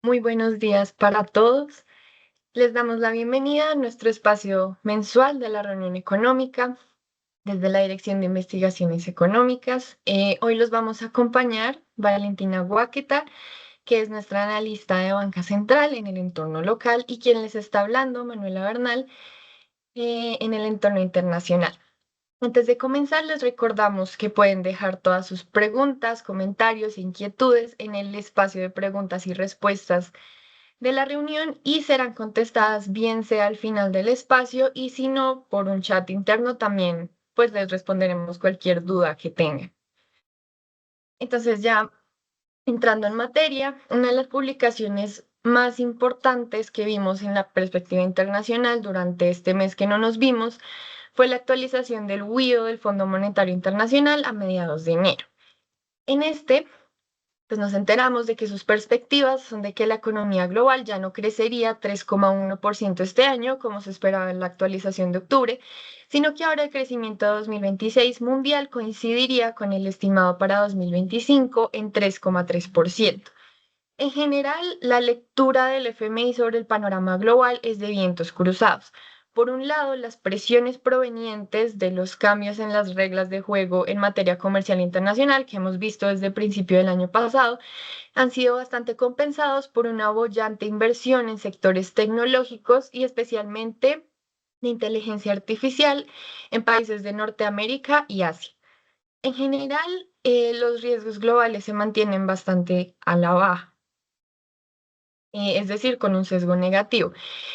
Muy buenos días para todos. Les damos la bienvenida a nuestro espacio mensual de la reunión económica desde la Dirección de Investigaciones Económicas. Hoy los vamos a acompañar Valentina Guaqueta, que es nuestra analista de banca central en el entorno local, y quien les está hablando, Manuela Bernal, en el entorno internacional. Antes de comenzar, les recordamos que pueden dejar todas sus preguntas, comentarios e inquietudes en el espacio de preguntas y respuestas de la reunión y serán contestadas bien sea al final del espacio y si no, por un chat interno también, pues les responderemos cualquier duda que tengan. Entonces ya entrando en materia, una de las publicaciones más importantes que vimos en la perspectiva internacional durante este mes que no nos vimos fue la actualización del WIO del Fondo Monetario Internacional a mediados de enero. En este, pues nos enteramos de que sus perspectivas son de que la economía global ya no crecería 3,1% este año, como se esperaba en la actualización de octubre, sino que ahora el crecimiento de 2026 mundial coincidiría con el estimado para 2025 en 3,3%. En general, la lectura del FMI sobre el panorama global es de vientos cruzados. Por un lado, las presiones provenientes de los cambios en las reglas de juego en materia comercial internacional que hemos visto desde el principio del año pasado han sido bastante compensados por una boyante inversión en sectores tecnológicos y especialmente de inteligencia artificial en países de Norteamérica y Asia. En general, los riesgos globales se mantienen bastante a la baja, es decir, con un sesgo negativo.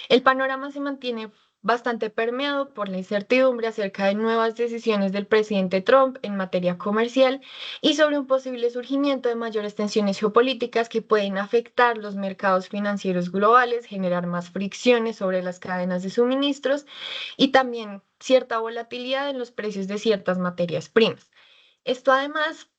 El panorama se mantiene bastante permeado por la incertidumbre acerca de nuevas decisiones del presidente Trump en materia comercial y sobre un posible surgimiento de mayores tensiones geopolíticas que pueden afectar los mercados financieros globales, generar más fricciones sobre las cadenas de suministros y también cierta volatilidad en los precios de ciertas materias primas. Esto además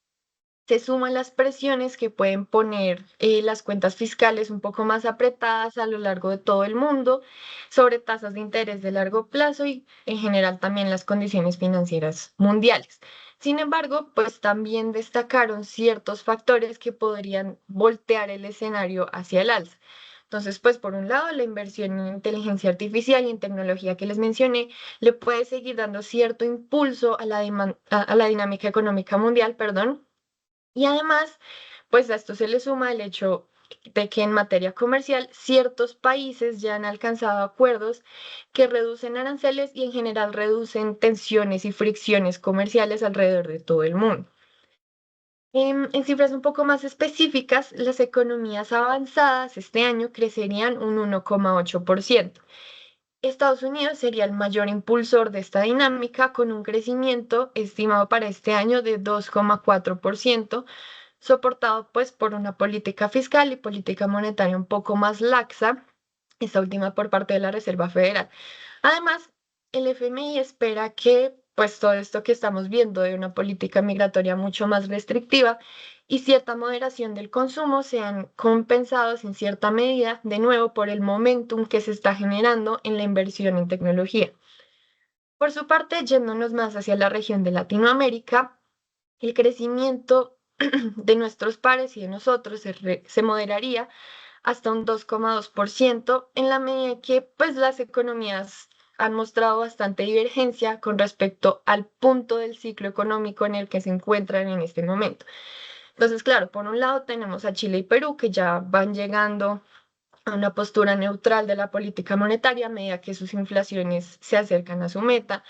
se suman las presiones que pueden poner las cuentas fiscales un poco más apretadas a lo largo de todo el mundo sobre tasas de interés de largo plazo y en general también las condiciones financieras mundiales. Sin embargo, pues también destacaron ciertos factores que podrían voltear el escenario hacia el alza. Entonces, pues por un lado, la inversión en inteligencia artificial y en tecnología que les mencioné le puede seguir dando cierto impulso a la dinámica económica mundial, perdón, y además, pues a esto se le suma el hecho de que en materia comercial ciertos países ya han alcanzado acuerdos que reducen aranceles y en general reducen tensiones y fricciones comerciales alrededor de todo el mundo. En cifras un poco más específicas, las economías avanzadas este año crecerían un 1,8%. Estados Unidos sería el mayor impulsor de esta dinámica con un crecimiento estimado para este año de 2,4%, soportado pues por una política fiscal y política monetaria un poco más laxa, esta última por parte de la Reserva Federal. Además, el FMI espera que pues todo esto que estamos viendo de una política migratoria mucho más restrictiva y cierta moderación del consumo sean compensados en cierta medida, de nuevo, por el momentum que se está generando en la inversión en tecnología. Por su parte, yéndonos más hacia la región de Latinoamérica, el crecimiento de nuestros pares y de nosotros se moderaría hasta un 2,2% en la medida que pues las economías han mostrado bastante divergencia con respecto al punto del ciclo económico en el que se encuentran en este momento. Entonces, claro, por un lado tenemos a Chile y Perú que ya van llegando a una postura neutral de la política monetaria a medida que sus inflaciones se acercan a su meta.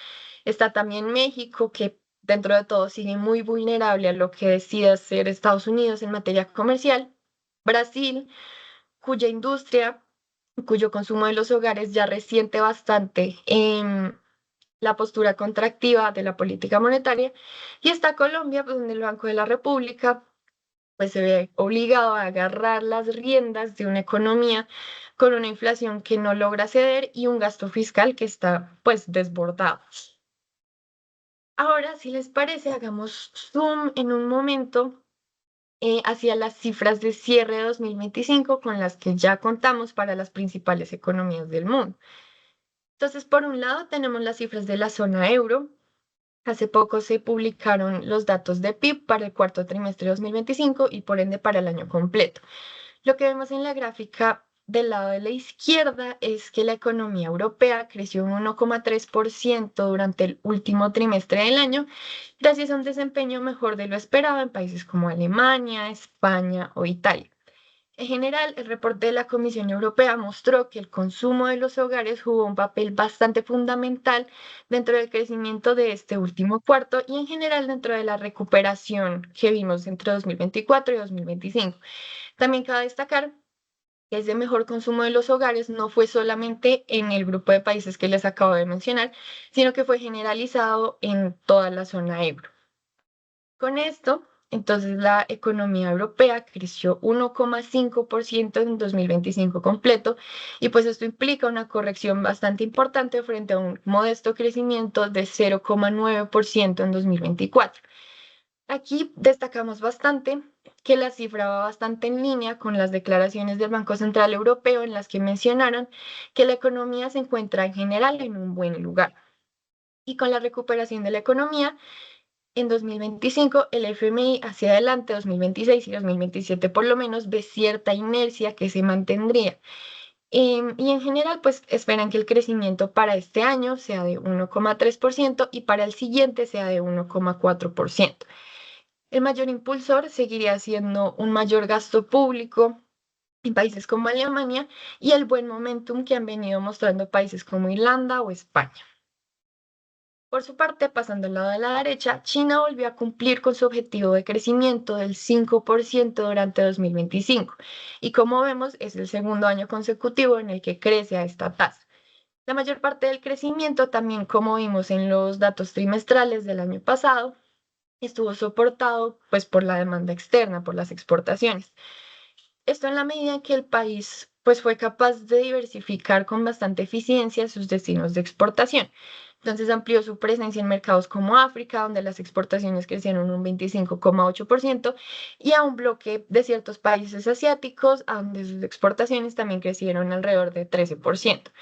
Está también México, que dentro de todo sigue muy vulnerable a lo que decida hacer Estados Unidos en materia comercial. Brasil, cuya industria, cuyo consumo de los hogares ya resiente bastante en la postura contractiva de la política monetaria. Y está Colombia, pues, donde el Banco de la República pues se ve obligado a agarrar las riendas de una economía con una inflación que no logra ceder y un gasto fiscal que está pues desbordado. Ahora, si les parece, hagamos zoom en un momento hacia las cifras de cierre de 2025 con las que ya contamos para las principales economías del mundo. Entonces, por un lado, tenemos las cifras de la zona euro. Hace poco se publicaron los datos de PIB para el cuarto trimestre de 2025 y por ende para el año completo. Lo que vemos en la gráfica del lado de la izquierda es que la economía europea creció un 1,3% durante el último trimestre del año, gracias a un desempeño mejor de lo esperado en países como Alemania, España o Italia. En general, el reporte de la Comisión Europea mostró que el consumo de los hogares jugó un papel bastante fundamental dentro del crecimiento de este último cuarto y en general dentro de la recuperación que vimos entre 2024 y 2025. También cabe destacar que ese mejor consumo de los hogares no fue solamente en el grupo de países que les acabo de mencionar, sino que fue generalizado en toda la zona euro. Con esto, entonces la economía europea creció 1,5% en 2025 completo y pues esto implica una corrección bastante importante frente a un modesto crecimiento de 0,9% en 2024. Aquí destacamos bastante que la cifra va bastante en línea con las declaraciones del Banco Central Europeo en las que mencionaron que la economía se encuentra en general en un buen lugar. Y con la recuperación de la economía, en 2025 el FMI hacia adelante, 2026 y 2027 por lo menos, ve cierta inercia que se mantendría. Y en general, pues esperan que el crecimiento para este año sea de 1,3% y para el siguiente sea de 1,4%. El mayor impulsor seguiría siendo un mayor gasto público en países como Alemania y el buen momentum que han venido mostrando países como Irlanda o España. Por su parte, pasando al lado de la derecha, China volvió a cumplir con su objetivo de crecimiento del 5% durante 2025 y como vemos es el segundo año consecutivo en el que crece a esta tasa. La mayor parte del crecimiento, también como vimos en los datos trimestrales del año pasado, estuvo soportado pues por la demanda externa, por las exportaciones. Esto en la medida en que el país pues fue capaz de diversificar con bastante eficiencia sus destinos de exportación. Entonces amplió su presencia en mercados como África, donde las exportaciones crecieron un 25,8%, y a un bloque de ciertos países asiáticos, donde sus exportaciones también crecieron alrededor de 13%.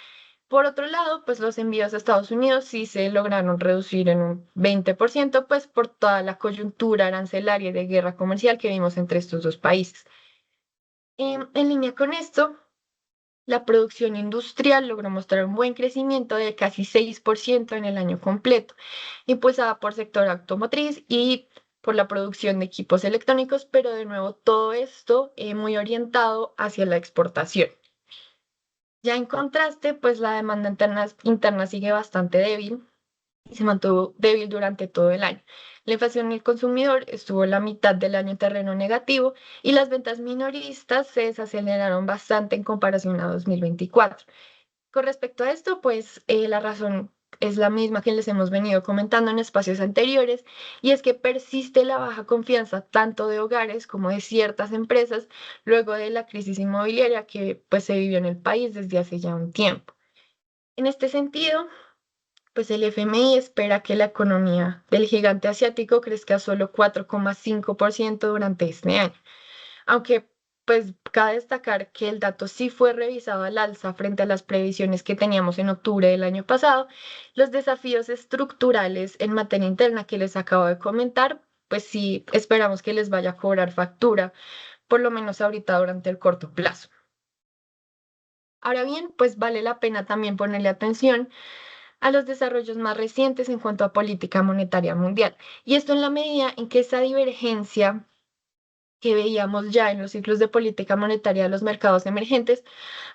Por otro lado, pues los envíos a Estados Unidos sí se lograron reducir en un 20%, pues por toda la coyuntura arancelaria y de guerra comercial que vimos entre estos dos países. En línea con esto, la producción industrial logró mostrar un buen crecimiento de casi 6% en el año completo, impulsada por sector automotriz y por la producción de equipos electrónicos, pero de nuevo todo esto muy orientado hacia la exportación. Ya en contraste, pues la demanda interna sigue bastante débil y se mantuvo débil durante todo el año. La inflación en el consumidor estuvo la mitad del año en terreno negativo y las ventas minoristas se desaceleraron bastante en comparación a 2024. Con respecto a esto, pues la razón es la misma que les hemos venido comentando en espacios anteriores, y es que persiste la baja confianza tanto de hogares como de ciertas empresas luego de la crisis inmobiliaria que pues se vivió en el país desde hace ya un tiempo. En este sentido, pues el FMI espera que la economía del gigante asiático crezca solo 4,5% durante este año, aunque pues cabe destacar que el dato sí fue revisado al alza frente a las previsiones que teníamos en octubre del año pasado. Los desafíos estructurales en materia interna que les acabo de comentar, pues sí esperamos que les vaya a cobrar factura, por lo menos ahorita durante el corto plazo. Ahora bien, pues vale la pena también ponerle atención a los desarrollos más recientes en cuanto a política monetaria mundial. Y esto en la medida en que esa divergencia que veíamos ya en los ciclos de política monetaria de los mercados emergentes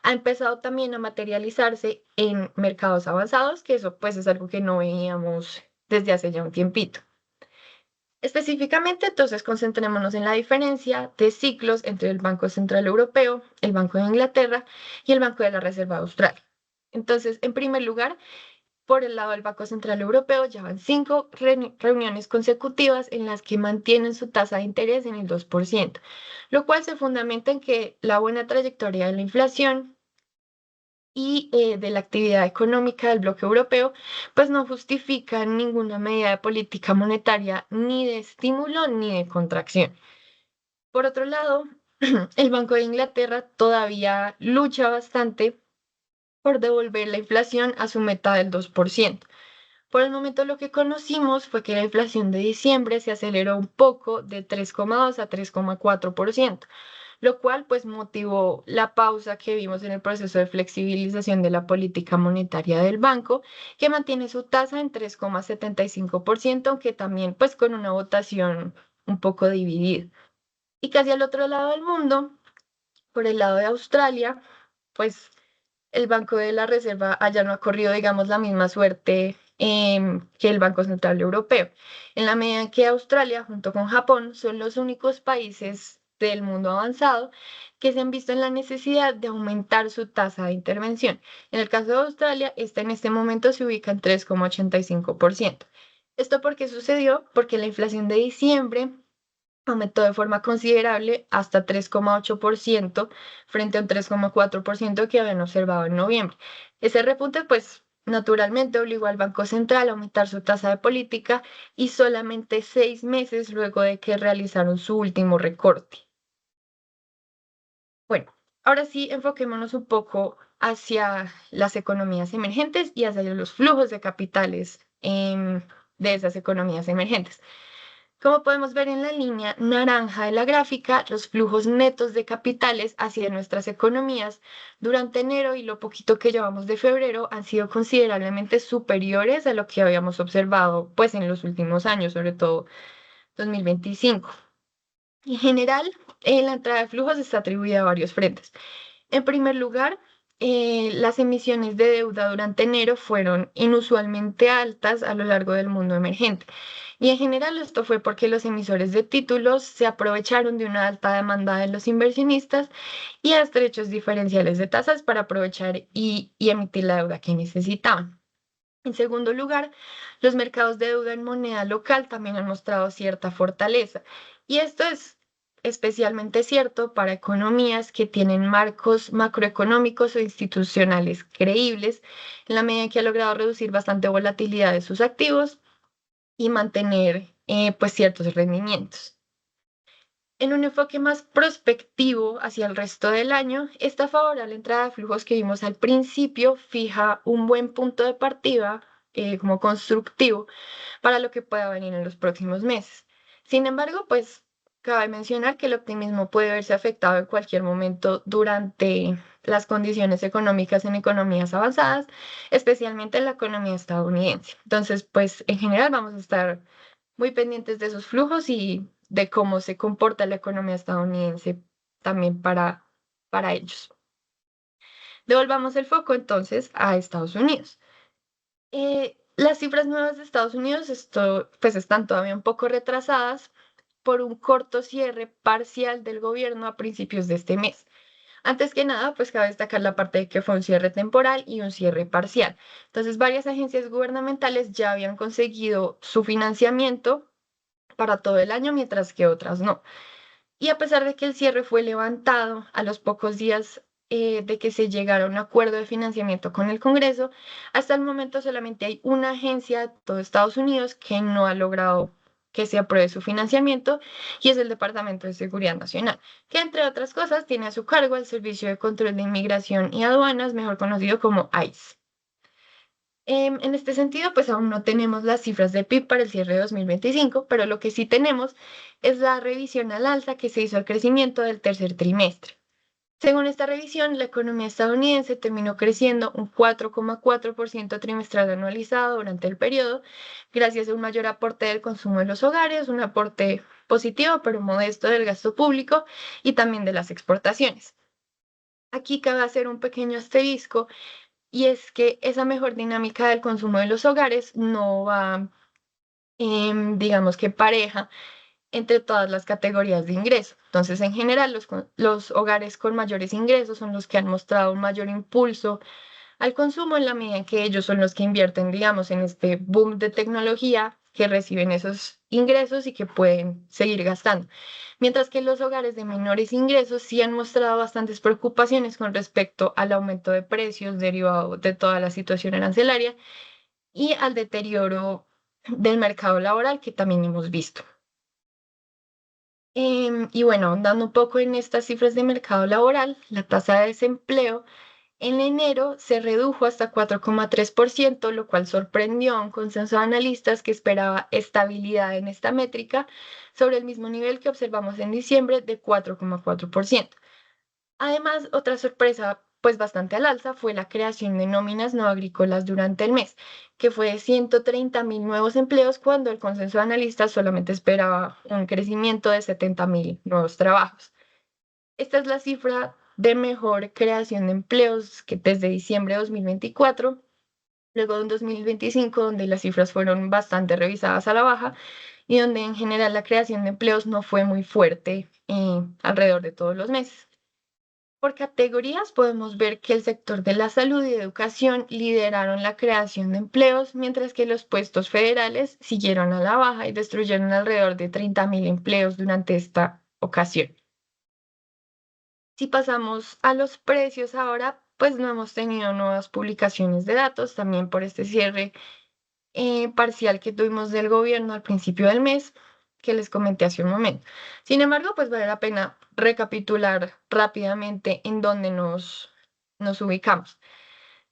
ha empezado también a materializarse en mercados avanzados, que eso pues es algo que no veíamos desde hace ya un tiempito. Específicamente, entonces, concentrémonos en la diferencia de ciclos entre el Banco Central Europeo, el Banco de Inglaterra y el Banco de la Reserva Austral. Entonces, en primer lugar, por el lado del Banco Central Europeo, ya van 5 reuniones consecutivas en las que mantienen su tasa de interés en el 2%, lo cual se fundamenta en que la buena trayectoria de la inflación y de la actividad económica del bloque europeo, pues no justifica ninguna medida de política monetaria ni de estímulo ni de contracción. Por otro lado, el Banco de Inglaterra todavía lucha bastante por devolver la inflación a su meta del 2%. Por el momento lo que conocimos fue que la inflación de diciembre se aceleró un poco de 3,2 a 3,4%, lo cual pues motivó la pausa que vimos en el proceso de flexibilización de la política monetaria del banco, que mantiene su tasa en 3,75%, aunque también pues con una votación un poco dividida. Y casi al otro lado del mundo, por el lado de Australia, pues el Banco de la Reserva allá no ha corrido, digamos, la misma suerte que el Banco Central Europeo, en la medida que Australia, junto con Japón, son los únicos países del mundo avanzado que se han visto en la necesidad de aumentar su tasa de intervención. En el caso de Australia, esta en este momento se ubica en 3,85%. ¿Esto por qué sucedió? Porque la inflación de diciembre aumentó de forma considerable hasta 3,8% frente a un 3,4% que habían observado en noviembre. Ese repunte, pues, naturalmente obligó al Banco Central a aumentar su tasa de política y solamente 6 meses luego de que realizaron su último recorte. Bueno, ahora sí, enfoquémonos un poco hacia las economías emergentes y hacia los flujos de capitales de esas economías emergentes. Como podemos ver en la línea naranja de la gráfica, los flujos netos de capitales hacia nuestras economías durante enero y lo poquito que llevamos de febrero han sido considerablemente superiores a lo que habíamos observado pues en los últimos años, sobre todo 2025. En general, la entrada de flujos está atribuida a varios frentes. En primer lugar, las emisiones de deuda durante enero fueron inusualmente altas a lo largo del mundo emergente. Y en general esto fue porque los emisores de títulos se aprovecharon de una alta demanda de los inversionistas y a estrechos diferenciales de tasas para aprovechar y emitir la deuda que necesitaban. En segundo lugar, los mercados de deuda en moneda local también han mostrado cierta fortaleza. Y esto es especialmente cierto para economías que tienen marcos macroeconómicos o institucionales creíbles, en la medida que ha logrado reducir bastante volatilidad de sus activos y mantener pues ciertos rendimientos. En un enfoque más prospectivo hacia el resto del año, esta favorable entrada de flujos que vimos al principio fija un buen punto de partida como constructivo para lo que pueda venir en los próximos meses. Sin embargo, pues cabe mencionar que el optimismo puede verse afectado en cualquier momento durante las condiciones económicas en economías avanzadas, especialmente en la economía estadounidense. Entonces, pues en general vamos a estar muy pendientes de esos flujos y de cómo se comporta la economía estadounidense también para ellos. Devolvamos el foco entonces a Estados Unidos. Las cifras nuevas de Estados Unidos pues están todavía un poco retrasadas por un corto cierre parcial del gobierno a principios de este mes. Antes que nada, pues cabe destacar la parte de que fue un cierre temporal y un cierre parcial. Entonces, varias agencias gubernamentales ya habían conseguido su financiamiento para todo el año, mientras que otras no. Y a pesar de que el cierre fue levantado a los pocos días de que se llegara a un acuerdo de financiamiento con el Congreso, hasta el momento solamente hay una agencia de todo Estados Unidos que no ha logrado que se apruebe su financiamiento y es el Departamento de Seguridad Nacional, que entre otras cosas tiene a su cargo el Servicio de Control de Inmigración y Aduanas, mejor conocido como ICE. En este sentido, pues aún no tenemos las cifras del PIB para el cierre de 2025, pero lo que sí tenemos es la revisión al alza que se hizo al crecimiento del tercer trimestre. Según esta revisión, la economía estadounidense terminó creciendo un 4,4% trimestral anualizado durante el periodo, gracias a un mayor aporte del consumo de los hogares, un aporte positivo pero modesto del gasto público y también de las exportaciones. Aquí cabe hacer un pequeño asterisco y es que esa mejor dinámica del consumo de los hogares no va, digamos que pareja entre todas las categorías de ingreso. Entonces, en general, los hogares con mayores ingresos son los que han mostrado un mayor impulso al consumo en la medida en que ellos son los que invierten, digamos, en este boom de tecnología, que reciben esos ingresos y que pueden seguir gastando. Mientras que los hogares de menores ingresos sí han mostrado bastantes preocupaciones con respecto al aumento de precios derivado de toda la situación arancelaria y al deterioro del mercado laboral que también hemos visto. Y bueno, dando un poco en estas cifras de mercado laboral, la tasa de desempleo En enero se redujo hasta 4,3%, lo cual sorprendió a un consenso de analistas que esperaba estabilidad en esta métrica sobre el mismo nivel que observamos en diciembre de 4,4%. Además, otra sorpresa, pues bastante al alza, fue la creación de nóminas no agrícolas durante el mes, que fue de 130.000 nuevos empleos cuando el consenso de analistas solamente esperaba un crecimiento de 70.000 nuevos trabajos. Esta es la cifra de mejor creación de empleos que desde diciembre de 2024, luego de un 2025 donde las cifras fueron bastante revisadas a la baja y donde en general la creación de empleos no fue muy fuerte alrededor de todos los meses. Por categorías podemos ver que el sector de la salud y educación lideraron la creación de empleos, mientras que los puestos federales siguieron a la baja y destruyeron alrededor de 30.000 empleos durante esta ocasión. Si pasamos a los precios ahora, pues no hemos tenido nuevas publicaciones de datos, también por este cierre parcial que tuvimos del gobierno al principio del mes, que les comenté hace un momento. Sin embargo, pues vale la pena recapitular rápidamente en dónde nos ubicamos.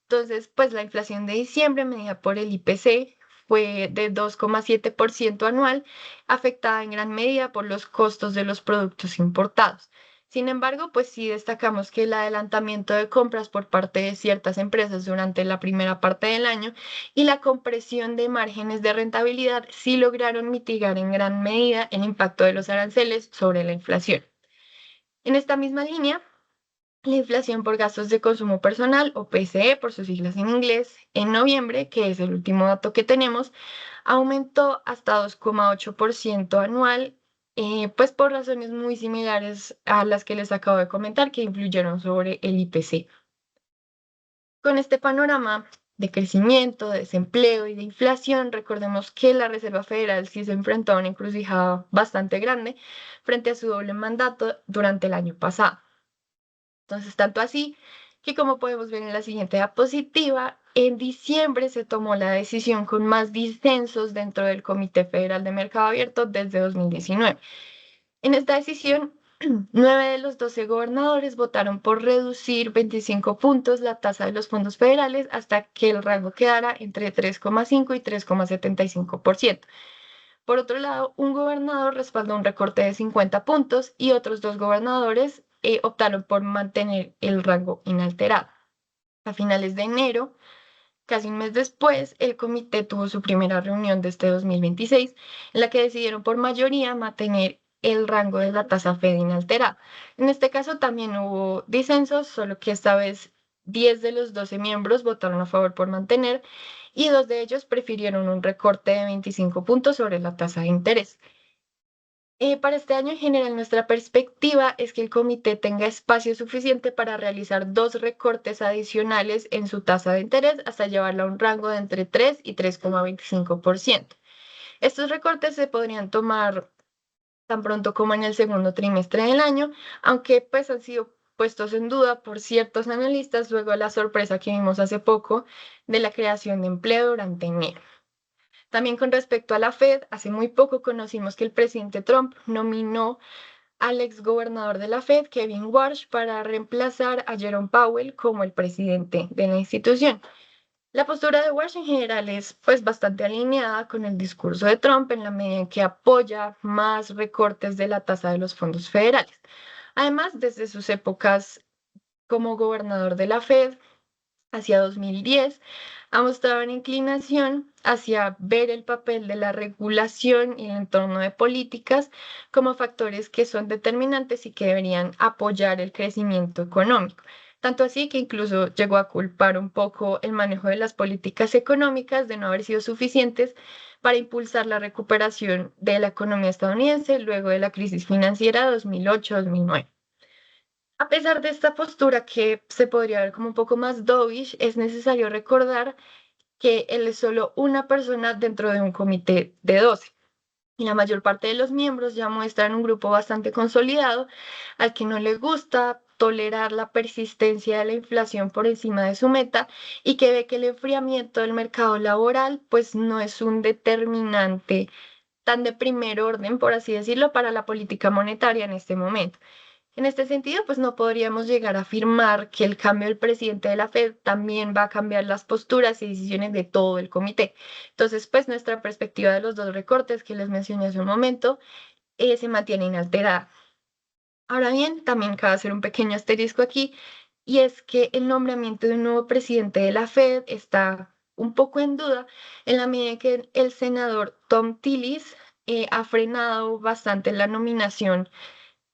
Entonces, pues la inflación de diciembre, medida por el IPC, fue de 2,7% anual, afectada en gran medida por los costos de los productos importados. Sin embargo, pues sí destacamos que el adelantamiento de compras por parte de ciertas empresas durante la primera parte del año y la compresión de márgenes de rentabilidad sí lograron mitigar en gran medida el impacto de los aranceles sobre la inflación. En esta misma línea, la inflación por gastos de consumo personal, o PCE por sus siglas en inglés, en noviembre, que es el último dato que tenemos, aumentó hasta 2,8% anual, pues por razones muy similares a las que les acabo de comentar que influyeron sobre el IPC. Con este panorama de crecimiento, de desempleo y de inflación, recordemos que la Reserva Federal sí se enfrentó a una encrucijada bastante grande frente a su doble mandato durante el año pasado. Entonces, tanto así que como podemos ver en la siguiente diapositiva, en diciembre se tomó la decisión con más disensos dentro del Comité Federal de Mercado Abierto desde 2019. En esta decisión, 9 de los 12 gobernadores votaron por reducir 25 puntos la tasa de los fondos federales hasta que el rango quedara entre 3,5 y 3,75%. Por otro lado, un gobernador respaldó un recorte de 50 puntos y otros dos gobernadores optaron por mantener el rango inalterado. A finales de enero, casi un mes después, el comité tuvo su primera reunión de este 2026, en la que decidieron por mayoría mantener el rango de la tasa Fed inalterada. En este caso también hubo disensos, solo que esta vez 10 de los 12 miembros votaron a favor por mantener y dos de ellos prefirieron un recorte de 25 puntos sobre la tasa de interés. Para este año en general, nuestra perspectiva es que el comité tenga espacio suficiente para realizar dos recortes adicionales en su tasa de interés hasta llevarla a un rango de entre 3 y 3,25%. Estos recortes se podrían tomar tan pronto como en el segundo trimestre del año, aunque pues han sido puestos en duda por ciertos analistas luego de la sorpresa que vimos hace poco de la creación de empleo durante enero. También con respecto a la Fed, hace muy poco conocimos que el presidente Trump nominó al exgobernador de la Fed, Kevin Warsh, para reemplazar a Jerome Powell como el presidente de la institución. La postura de Warsh en general es pues bastante alineada con el discurso de Trump en la medida en que apoya más recortes de la tasa de los fondos federales. Además, desde sus épocas como gobernador de la Fed, hacia 2010, ha mostrado una inclinación hacia ver el papel de la regulación y el entorno de políticas como factores que son determinantes y que deberían apoyar el crecimiento económico. Tanto así que incluso llegó a culpar un poco el manejo de las políticas económicas de no haber sido suficientes para impulsar la recuperación de la economía estadounidense luego de la crisis financiera de 2008-2009. A pesar de esta postura que se podría ver como un poco más dovish, es necesario recordar que él es solo una persona dentro de un comité de 12. Y la mayor parte de los miembros ya muestran un grupo bastante consolidado al que no le gusta tolerar la persistencia de la inflación por encima de su meta y que ve que el enfriamiento del mercado laboral pues no es un determinante tan de primer orden, por así decirlo, para la política monetaria en este momento. En este sentido, pues no podríamos llegar a afirmar que el cambio del presidente de la Fed también va a cambiar las posturas y decisiones de todo el comité. Entonces, pues nuestra perspectiva de los dos recortes que les mencioné hace un momento se mantiene inalterada. Ahora bien, también cabe hacer un pequeño asterisco aquí, y es que el nombramiento de un nuevo presidente de la Fed está un poco en duda en la medida que el senador Tom Tillis ha frenado bastante la nominación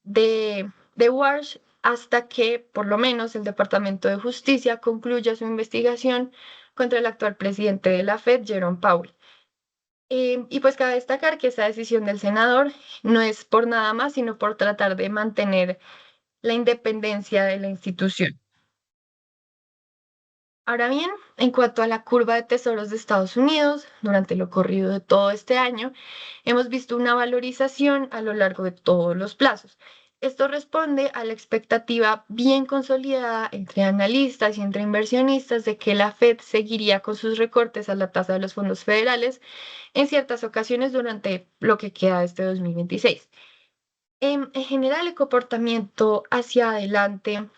de Walsh hasta que, por lo menos, el Departamento de Justicia concluya su investigación contra el actual presidente de la Fed, Jerome Powell. Y pues cabe destacar que esa decisión del senador no es por nada más, sino por tratar de mantener la independencia de la institución. Ahora bien, en cuanto a la curva de tesoros de Estados Unidos, durante lo corrido de todo este año, hemos visto una valorización a lo largo de todos los plazos. Esto responde a la expectativa bien consolidada entre analistas y entre inversionistas de que la Fed seguiría con sus recortes a la tasa de los fondos federales en ciertas ocasiones durante lo que queda de este 2026. En general, el comportamiento hacia adelante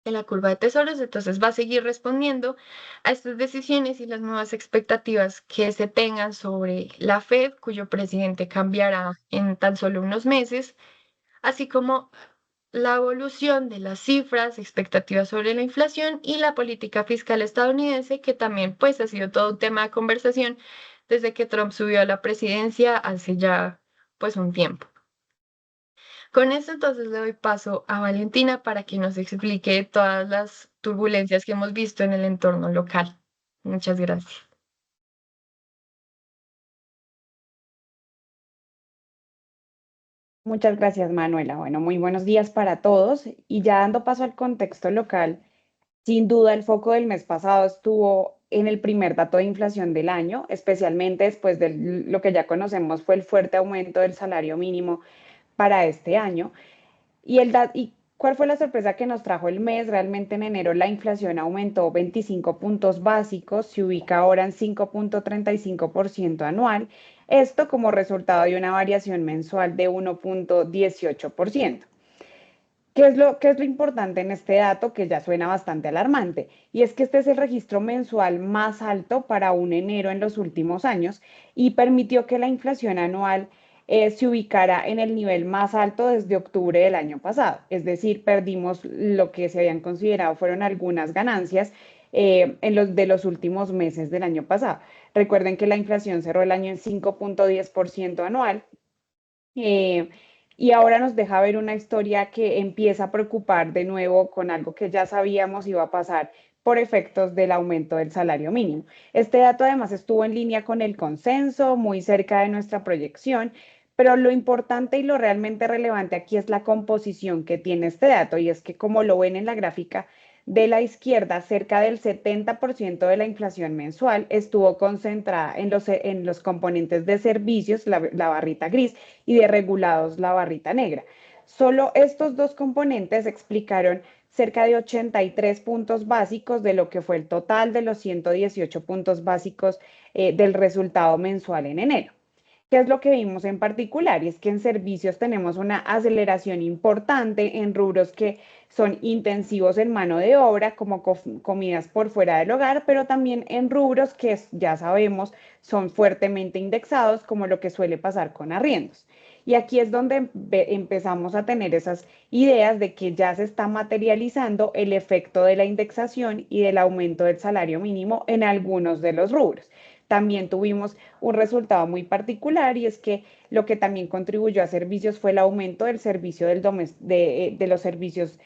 de la curva de tesoros, entonces va a seguir respondiendo a estas decisiones y las nuevas expectativas que se tengan sobre la Fed, cuyo presidente cambiará en tan solo unos meses, así como la evolución de las cifras, expectativas sobre la inflación y la política fiscal estadounidense, que también pues ha sido todo un tema de conversación desde que Trump subió a la presidencia hace ya pues un tiempo. Con esto entonces le doy paso a Valentina para que nos explique todas las turbulencias que hemos visto en el entorno local. Muchas gracias. Muchas gracias, Manuela. Bueno, muy buenos días para todos. Y ya dando paso al contexto local, sin duda el foco del mes pasado estuvo en el primer dato de inflación del año, especialmente después de lo que ya conocemos fue el fuerte aumento del salario mínimo para este año. ¿Y cuál fue la sorpresa que nos trajo el mes? Realmente en enero la inflación aumentó 25 puntos básicos, se ubica ahora en 5,35% anual, esto como resultado de una variación mensual de 1,18%. ¿Qué es lo importante en este dato que ya suena bastante alarmante? Y es que este es el registro mensual más alto para un enero en los últimos años y permitió que la inflación anual se ubicara en el nivel más alto desde octubre del año pasado. Es decir, perdimos lo que se habían considerado fueron algunas ganancias de los últimos meses del año pasado. Recuerden que la inflación cerró el año en 5,10% anual. eh, y ahora nos deja ver una historia que empieza a preocupar de nuevo con algo que ya sabíamos iba a pasar por efectos del aumento del salario mínimo. Este dato además estuvo en línea con el consenso, muy cerca de nuestra proyección, pero lo importante y lo realmente relevante aquí es la composición que tiene este dato, y es que como lo ven en la gráfica de la izquierda, cerca del 70% de la inflación mensual estuvo concentrada en los componentes de servicios, la barrita gris, y de regulados, la barrita negra. Solo estos dos componentes explicaron cerca de 83 puntos básicos de lo que fue el total de los 118 puntos básicos del resultado mensual en enero. ¿Qué es lo que vimos en particular? Y es que en servicios tenemos una aceleración importante en rubros que son intensivos en mano de obra, como comidas por fuera del hogar, pero también en rubros que ya sabemos son fuertemente indexados, como lo que suele pasar con arriendos. Y aquí es donde empezamos a tener esas ideas de que ya se está materializando el efecto de la indexación y del aumento del salario mínimo en algunos de los rubros. También tuvimos un resultado muy particular, y es que lo que también contribuyó a servicios fue el aumento del servicio de los servicios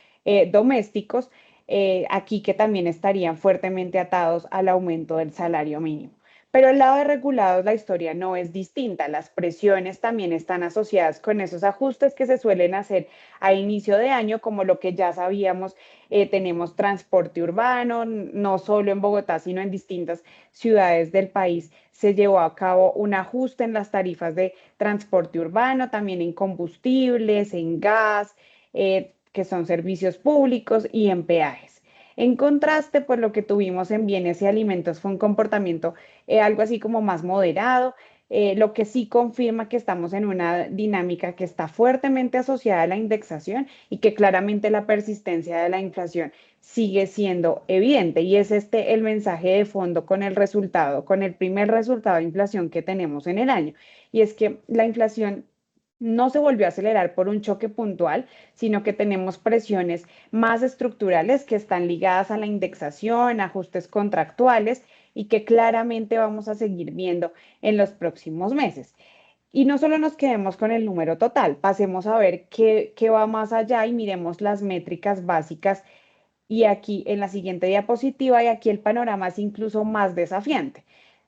domésticos, aquí que también estarían fuertemente atados al aumento del salario mínimo. Pero el lado de regulados, la historia no es distinta. Las presiones también están asociadas con esos ajustes que se suelen hacer a inicio de año, como lo que ya sabíamos, tenemos transporte urbano, no solo en Bogotá, sino en distintas ciudades del país. Se llevó a cabo un ajuste en las tarifas de transporte urbano, también en combustibles, en gas, que son servicios públicos, y en peajes. En contraste, pues lo que tuvimos en bienes y alimentos fue un comportamiento algo así como más moderado. lo que sí confirma que estamos en una dinámica que está fuertemente asociada a la indexación y que claramente la persistencia de la inflación sigue siendo evidente. Y es este el mensaje de fondo con el resultado, con el primer resultado de inflación que tenemos en el año. Y es que la inflación no se volvió a acelerar por un choque puntual, sino que tenemos presiones más estructurales que están ligadas a la indexación, ajustes contractuales y que claramente vamos a seguir viendo en los próximos meses. Y no solo nos quedemos con el número total, pasemos a ver qué va más allá y miremos las métricas básicas. Y aquí en la siguiente diapositiva, y aquí el panorama es incluso más desafiante.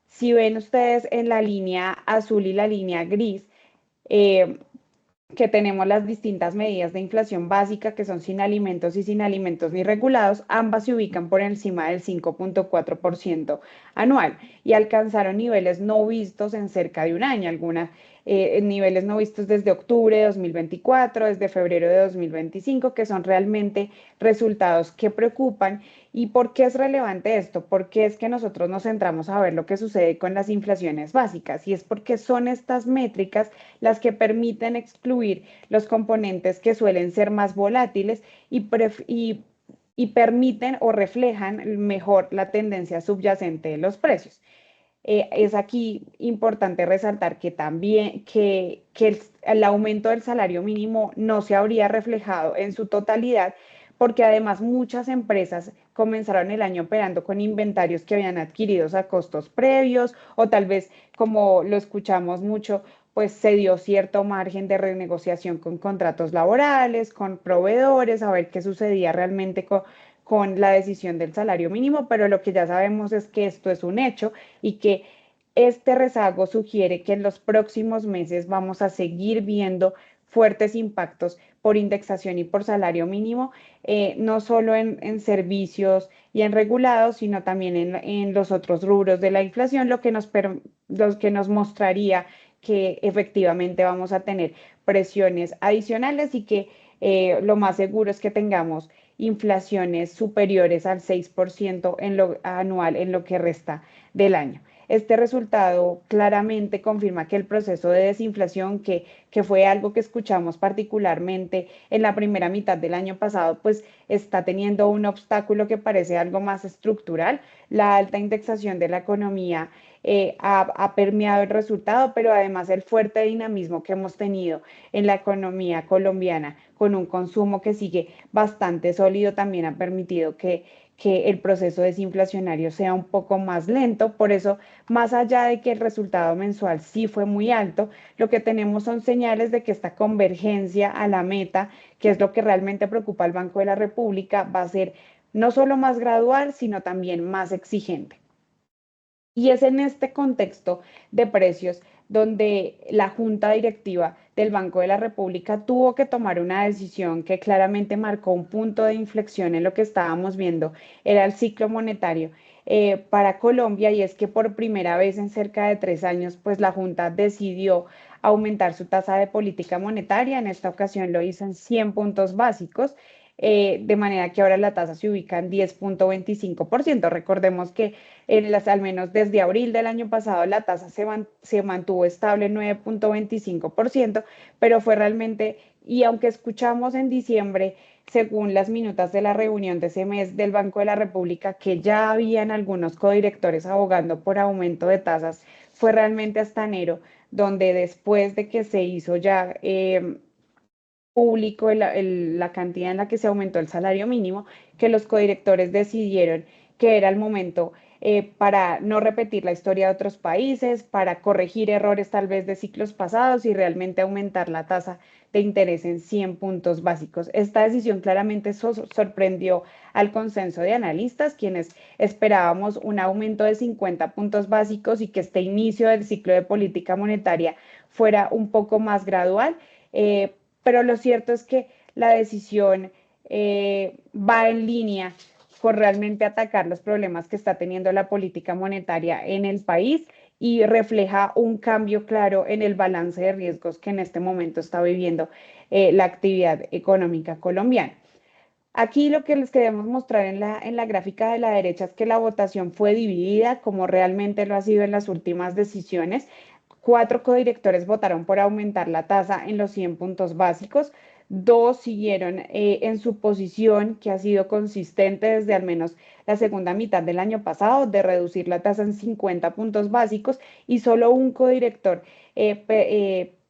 Si ven ustedes en la línea azul y la línea gris, eh, que tenemos las distintas medidas de inflación básica que son sin alimentos y sin alimentos ni regulados, ambas se ubican por encima del 5.4% anual y alcanzaron niveles no vistos en cerca de un año, algunas niveles no vistos desde octubre de 2024, desde febrero de 2025, que son realmente resultados que preocupan. ¿Y por qué es relevante esto? Porque es que nosotros nos centramos a ver lo que sucede con las inflaciones básicas y es porque son estas métricas las que permiten excluir los componentes que suelen ser más volátiles y permiten o reflejan mejor la tendencia subyacente de los precios. Es aquí importante resaltar que también que el aumento del salario mínimo no se habría reflejado en su totalidad porque además muchas empresas comenzaron el año operando con inventarios que habían adquiridos a costos previos o tal vez, como lo escuchamos mucho, pues se dio cierto margen de renegociación con contratos laborales, con proveedores, a ver qué sucedía realmente con la decisión del salario mínimo, pero lo que ya sabemos es que esto es un hecho y que este rezago sugiere que en los próximos meses vamos a seguir viendo fuertes impactos por indexación y por salario mínimo, no solo en servicios y en regulados, sino también en los otros rubros de la inflación, lo que nos mostraría que efectivamente vamos a tener presiones adicionales y que lo más seguro es que tengamos inflaciones superiores al 6% en lo anual en lo que resta del año. Este resultado claramente confirma que el proceso de desinflación, que fue algo que escuchamos particularmente en la primera mitad del año pasado, pues está teniendo un obstáculo que parece algo más estructural. La alta indexación de la economía ha permeado el resultado, pero además el fuerte dinamismo que hemos tenido en la economía colombiana con un consumo que sigue bastante sólido también ha permitido que el proceso desinflacionario sea un poco más lento. Por eso, más allá de que el resultado mensual sí fue muy alto, lo que tenemos son señales de que esta convergencia a la meta, que es lo que realmente preocupa al Banco de la República, va a ser no solo más gradual, sino también más exigente. Y es en este contexto de precios donde la Junta Directiva del Banco de la República tuvo que tomar una decisión que claramente marcó un punto de inflexión en lo que estábamos viendo, era el ciclo monetario para Colombia, y es que por primera vez en cerca de 3 años, pues la Junta decidió aumentar su tasa de política monetaria. En esta ocasión lo hizo en 100 puntos básicos, de manera que ahora la tasa se ubica en 10.25%. Recordemos que al menos desde abril del año pasado la tasa se mantuvo estable en 9.25%, pero fue realmente, y aunque escuchamos en diciembre, según las minutas de la reunión de ese mes del Banco de la República, que ya habían algunos codirectores abogando por aumento de tasas, fue realmente hasta enero, donde después de que se hizo ya público la cantidad en la que se aumentó el salario mínimo, que los codirectores decidieron que era el momento para no repetir la historia de otros países, para corregir errores tal vez de ciclos pasados y realmente aumentar la tasa de interés en 100 puntos básicos. Esta decisión claramente sorprendió al consenso de analistas, quienes esperábamos un aumento de 50 puntos básicos y que este inicio del ciclo de política monetaria fuera un poco más gradual. Pero lo cierto es que la decisión va en línea con realmente atacar los problemas que está teniendo la política monetaria en el país y refleja un cambio claro en el balance de riesgos que en este momento está viviendo la actividad económica colombiana. Aquí lo que les queremos mostrar en la gráfica de la derecha es que la votación fue dividida, como realmente lo ha sido en las últimas decisiones. 4 codirectores votaron por aumentar la tasa en los 100 puntos básicos, 2 siguieron en su posición, que ha sido consistente desde al menos la segunda mitad del año pasado, de reducir la tasa en 50 puntos básicos, y solo un codirector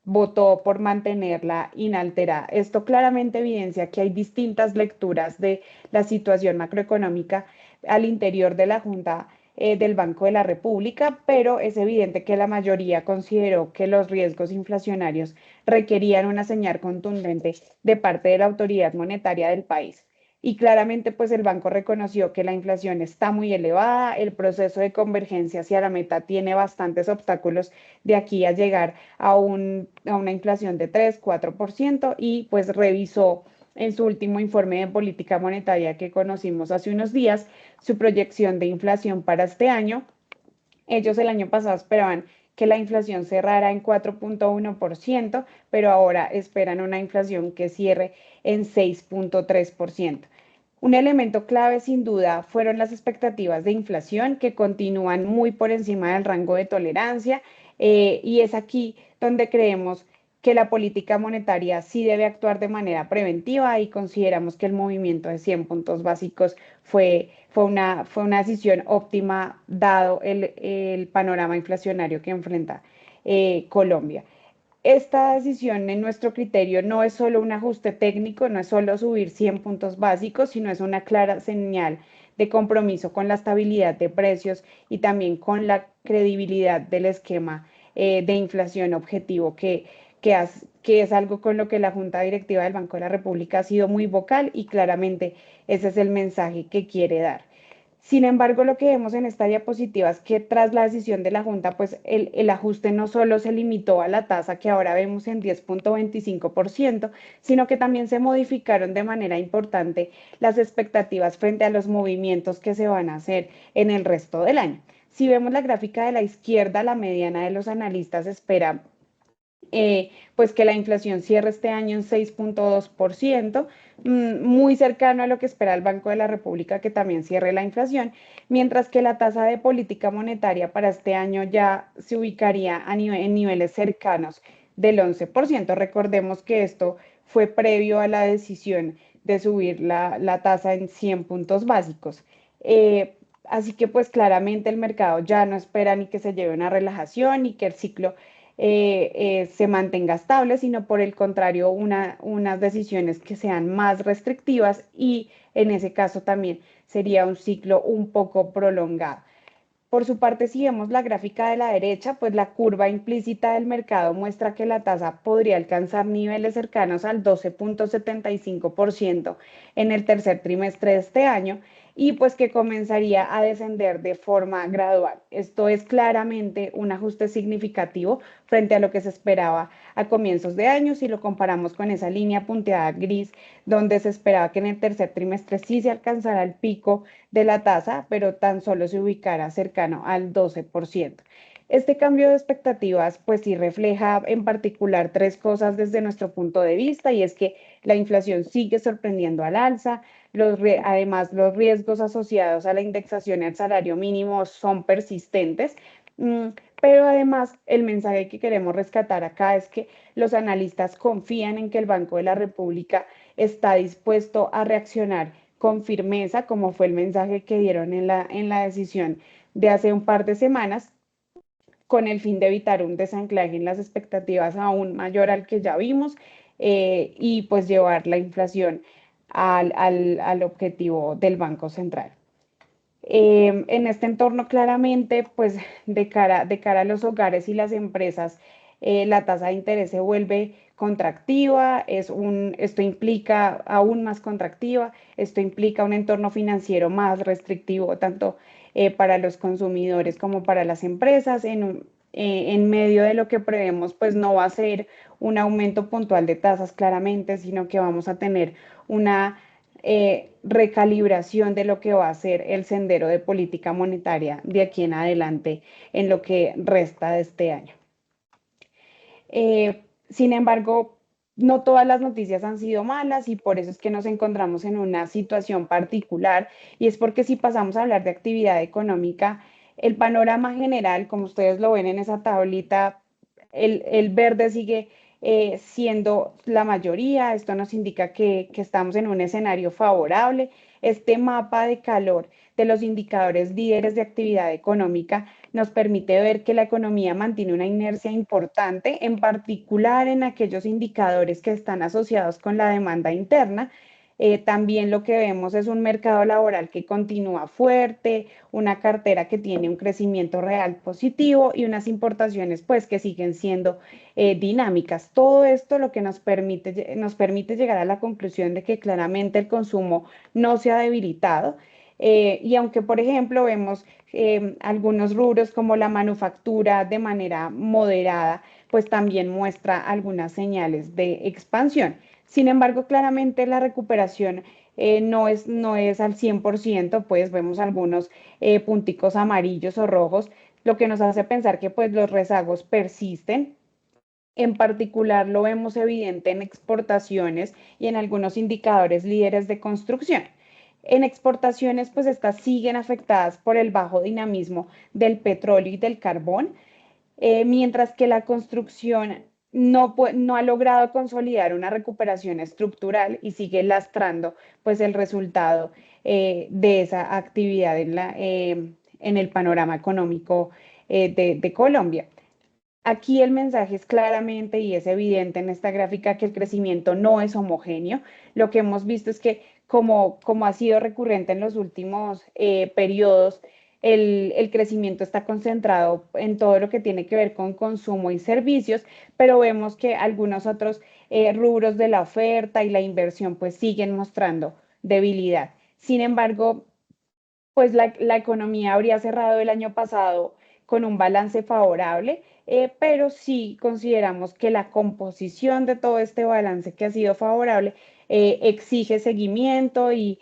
votó por mantenerla inalterada. Esto claramente evidencia que hay distintas lecturas de la situación macroeconómica al interior de la Junta del Banco de la República, pero es evidente que la mayoría consideró que los riesgos inflacionarios requerían una señal contundente de parte de la autoridad monetaria del país. Y claramente, pues el banco reconoció que la inflación está muy elevada, el proceso de convergencia hacia la meta tiene bastantes obstáculos de aquí a llegar a una inflación de 3-4%, y pues revisó en su último informe de política monetaria que conocimos hace unos días su proyección de inflación para este año. Ellos el año pasado esperaban que la inflación cerrara en 4.1%, pero ahora esperan una inflación que cierre en 6.3%. Un elemento clave sin duda fueron las expectativas de inflación, que continúan muy por encima del rango de tolerancia, y es aquí donde creemos que la política monetaria sí debe actuar de manera preventiva, y consideramos que el movimiento de 100 puntos básicos fue una decisión óptima dado el panorama inflacionario que enfrenta Colombia. Esta decisión, en nuestro criterio, no es solo un ajuste técnico, no es solo subir 100 puntos básicos, sino es una clara señal de compromiso con la estabilidad de precios y también con la credibilidad del esquema de inflación objetivo, que es algo con lo que la Junta Directiva del Banco de la República ha sido muy vocal, y claramente ese es el mensaje que quiere dar. Sin embargo, lo que vemos en esta diapositiva es que tras la decisión de la Junta, pues el ajuste no solo se limitó a la tasa que ahora vemos en 10.25%, sino que también se modificaron de manera importante las expectativas frente a los movimientos que se van a hacer en el resto del año. Si vemos la gráfica de la izquierda, la mediana de los analistas espera pues que la inflación cierre este año en 6.2%, muy cercano a lo que espera el Banco de la República, que también cierre la inflación, mientras que la tasa de política monetaria para este año ya se ubicaría en niveles cercanos del 11%. Recordemos que esto fue previo a la decisión de subir la tasa en 100 puntos básicos. Así que pues claramente el mercado ya no espera ni que se lleve una relajación ni que el ciclo se mantenga estable, sino por el contrario, unas decisiones que sean más restrictivas, y en ese caso también sería un ciclo un poco prolongado. Por su parte, si vemos la gráfica de la derecha, pues la curva implícita del mercado muestra que la tasa podría alcanzar niveles cercanos al 12.75% en el tercer trimestre de este año, y pues que comenzaría a descender de forma gradual. Esto es claramente un ajuste significativo frente a lo que se esperaba a comienzos de año, si lo comparamos con esa línea punteada gris, donde se esperaba que en el tercer trimestre sí se alcanzara el pico de la tasa, pero tan solo se ubicara cercano al 12%. Este cambio de expectativas pues sí refleja en particular tres cosas desde nuestro punto de vista, y es que la inflación sigue sorprendiendo al alza, además los riesgos asociados a la indexación y al salario mínimo son persistentes, mm, pero además el mensaje que queremos rescatar acá es que los analistas confían en que el Banco de la República está dispuesto a reaccionar con firmeza, como fue el mensaje que dieron en la decisión de hace un par de semanas, con el fin de evitar un desanclaje en las expectativas aún mayor al que ya vimos, y pues llevar la inflación al objetivo del Banco Central. En este entorno, claramente, pues de cara a los hogares y las empresas, la tasa de interés se vuelve contractiva, esto implica aún más contractiva, esto implica un entorno financiero más restrictivo, tanto para los consumidores como para las empresas, en medio de lo que prevemos, pues no va a ser un aumento puntual de tasas claramente, sino que vamos a tener una recalibración de lo que va a ser el sendero de política monetaria de aquí en adelante en lo que resta de este año. Sin embargo, no todas las noticias han sido malas, y por eso es que nos encontramos en una situación particular, y es porque si pasamos a hablar de actividad económica, el panorama general, como ustedes lo ven en esa tablita, el verde sigue siendo la mayoría. Esto nos indica que estamos en un escenario favorable. Este mapa de calor de los indicadores líderes de actividad económica nos permite ver que la economía mantiene una inercia importante, en particular en aquellos indicadores que están asociados con la demanda interna. También lo que vemos es un mercado laboral que continúa fuerte, una cartera que tiene un crecimiento real positivo y unas importaciones pues que siguen siendo dinámicas. Todo esto lo que nos permite llegar a la conclusión de que claramente el consumo no se ha debilitado. Y aunque, por ejemplo, vemos algunos rubros como la manufactura de manera moderada, pues también muestra algunas señales de expansión. Sin embargo, claramente la recuperación no es al 100%, pues vemos algunos punticos amarillos o rojos, lo que nos hace pensar que pues los rezagos persisten. En particular lo vemos evidente en exportaciones y en algunos indicadores líderes de construcción. En exportaciones, pues estas siguen afectadas por el bajo dinamismo del petróleo y del carbón, mientras que la construcción no ha logrado consolidar una recuperación estructural y sigue lastrando pues el resultado de esa actividad en el panorama económico de Colombia. Aquí el mensaje es claramente y es evidente en esta gráfica que el crecimiento no es homogéneo. Lo que hemos visto es que, como ha sido recurrente en los últimos periodos, el crecimiento está concentrado en todo lo que tiene que ver con consumo y servicios, pero vemos que algunos otros rubros de la oferta y la inversión pues siguen mostrando debilidad. Sin embargo, pues la economía habría cerrado el año pasado con un balance favorable, pero sí consideramos que la composición de todo este balance que ha sido favorable exige seguimiento y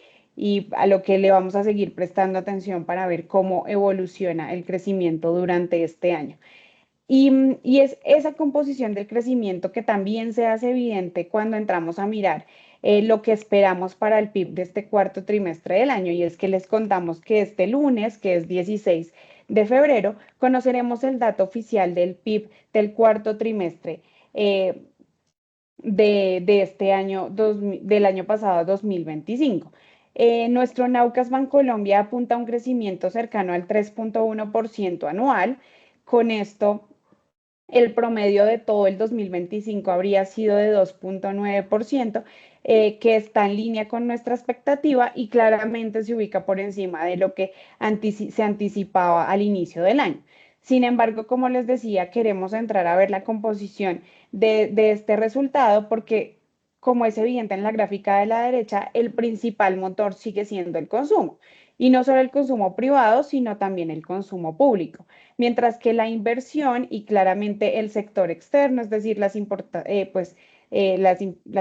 a lo que le vamos a seguir prestando atención para ver cómo evoluciona el crecimiento durante este año. Y es esa composición del crecimiento que también se hace evidente cuando entramos a mirar lo que esperamos para el PIB de este cuarto trimestre del año. Y es que les contamos que este lunes, que es 16 de febrero, conoceremos el dato oficial del PIB del cuarto trimestre eh, de este año, del año pasado, 2025. Nuestro Naucas Bancolombia apunta a un crecimiento cercano al 3,1% anual. Con esto el promedio de todo el 2025 habría sido de 2,9%, que está en línea con nuestra expectativa y claramente se ubica por encima de lo que se anticipaba al inicio del año. Sin embargo, como les decía, queremos entrar a ver la composición de este resultado porque, como es evidente en la gráfica de la derecha, el principal motor sigue siendo el consumo. Y no solo el consumo privado, sino también el consumo público, mientras que la inversión y claramente el sector externo, es decir, las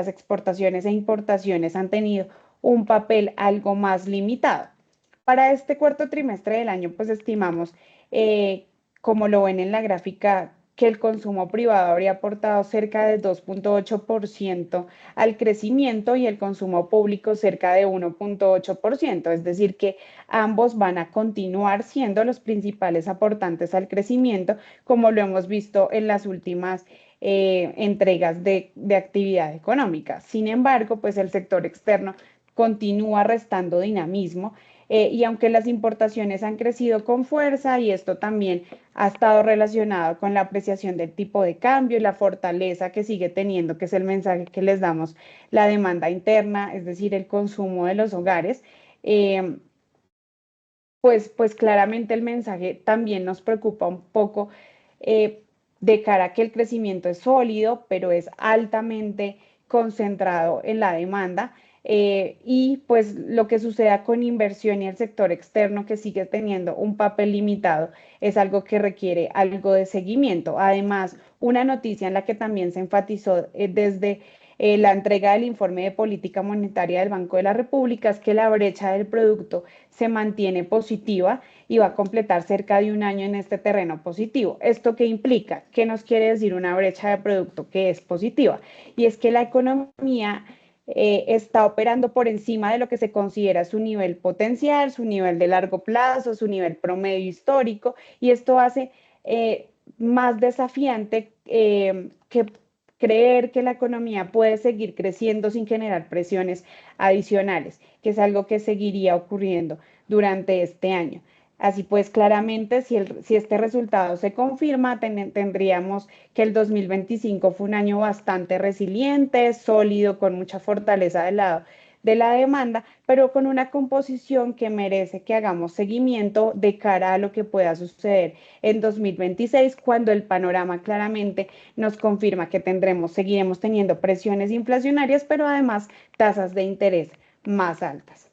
exportaciones e importaciones han tenido un papel algo más limitado. Para este cuarto trimestre del año, pues estimamos, eh, como lo ven en la gráfica, que el consumo privado habría aportado cerca de 2,8% al crecimiento y el consumo público cerca de 1,8%, es decir, que ambos van a continuar siendo los principales aportantes al crecimiento, como lo hemos visto en las últimas entregas de actividad económica. Sin embargo, pues el sector externo continúa restando dinamismo. Y aunque las importaciones han crecido con fuerza y esto también ha estado relacionado con la apreciación del tipo de cambio y la fortaleza que sigue teniendo, que es el mensaje que les damos, la demanda interna, es decir, el consumo de los hogares, eh, pues claramente el mensaje también nos preocupa un poco eh, de cara a que el crecimiento es sólido, pero es altamente concentrado en la demanda. Y pues lo que suceda con inversión y el sector externo que sigue teniendo un papel limitado es algo que requiere algo de seguimiento. Además, una noticia en la que también se enfatizó desde la entrega del informe de política monetaria del Banco de la República es que la brecha del producto se mantiene positiva y va a completar cerca de un año en este terreno positivo. ¿Esto qué implica? ¿Qué nos quiere decir una brecha de producto que es positiva? Y es que la economía está operando por encima de lo que se considera su nivel potencial, su nivel de largo plazo, su nivel promedio histórico, y esto hace más desafiante que creer que la economía puede seguir creciendo sin generar presiones adicionales, que es algo que seguiría ocurriendo durante este año. Así pues, claramente, si este resultado se confirma, tendríamos que el 2025 fue un año bastante resiliente, sólido, con mucha fortaleza del lado de la demanda, pero con una composición que merece que hagamos seguimiento de cara a lo que pueda suceder en 2026, cuando el panorama claramente nos confirma que seguiremos teniendo presiones inflacionarias, pero además tasas de interés más altas.